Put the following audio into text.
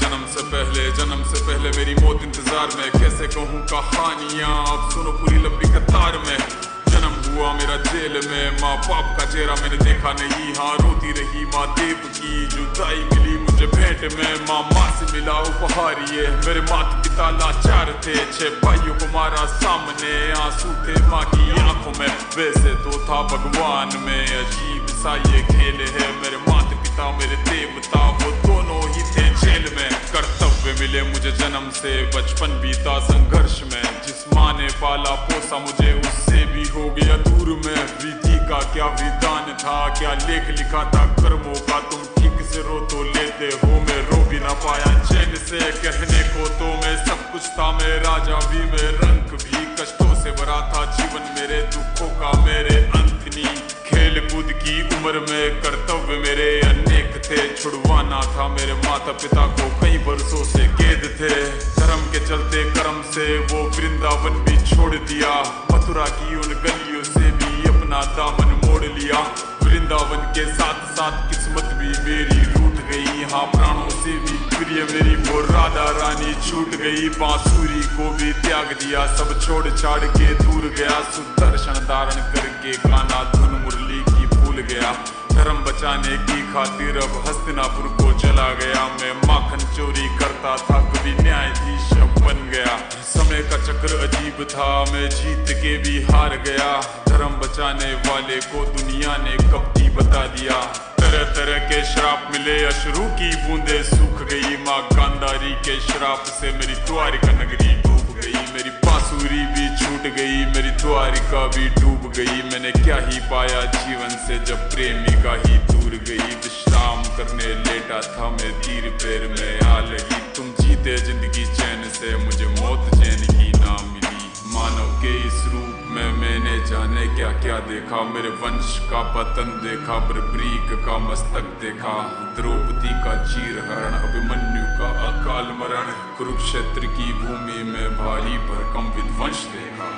जन्म से पहले मेरी मौत इंतजार में, कैसे कहूँ कहानियाँ अब सुनो पूरी लंबी कतार में। जन्म हुआ मेरा जेल में, माँ बाप का चेहरा मैंने देखा नहीं, हाँ रोती रही माँ देव की जुदाई मिली मुझे भेंट में। माँ से मिला उपहार ये, मेरे माता पिता लाचार थे, 6 भाइयों को मारा सामने, आंसू थे माँ की आंखों में। वैसे तो था भगवान में, अजीब सा ये खेल है, मेरे माता पिता मेरे देवता वो दोनों ही थे जेल में। कर्तव्य मिले मुझे जन्म से, बचपन बीता संघर्ष में, जिस माँ ने पाला पोसा मुझे उससे भी हो गया दूर में। विधि का क्या विधान था, क्या लेख लिखा था कर्मों का, तुम ठीक से रो तो लेते हो, मैं रो भी ना पाया चैन से। कहने को तो मैं सब कुछ था, मैं राजा भी मैं रंक भी, कष्टों से भरा था जीवन मेरे, दुखों का मेरे अंत नहीं। खेल कूद की उम्र में कर्तव्य मेरे अनेक थे, छुड़वाना था मेरे माता पिता को कई वर्षों से कैद थे। धर्म के चलते कर्म से वो वृंदावन भी छोड़ दिया, मथुरा की उन गलियों से भी अपना दामन मोड़ लिया। वृंदावन के साथ साथ किस्मत भी मेरी रूठ गई, हाँ प्राणों से भी प्रिय मेरी वो राधा रानी छूट गई। बांसुरी को भी त्याग दिया, सब छोड़ छाड़ के दूर गया, सुदर्शन धारण करके गाना धुन मुरली की भूल गया। धर्म बचाने की खातिर अब हस्तिनापुर को चला गया, मैं माखन चोरी करता था कभी न्यायाधीश बन गया। समय का चक्र अजीब था, मैं जीत के भी हार गया, धर्म बचाने वाले को दुनिया ने कपटी बता दिया। तरह तरह के श्राप मिले, अश्रु की बूंदे सूख गई, माँ गांधारी के श्राप से मेरी द्वारिका नगरी डूब गई। मेरी बांसुरी भी छूट गई, मेरी द्वारिका भी डूब गई। मैंने क्या ही पाया जीवन से जब प्रेमिका ही दूर गई। विश्राम करने लेटा था मैं, तीर पैर में आ लगी, तुम जीते जिंदगी चैन से, मुझे मौत चैन की ना मिली। मानव के इस रूप में मैंने जाने क्या क्या देखा, मेरे वंश का पतन देखा, बर्बरीक का मस्तक देखा, द्रौपदी का चीरहरण, अभिमन्यु का अकाल मरण, कुरुक्षेत्र की भूमि में भारी भरकम विध्वंस देखा।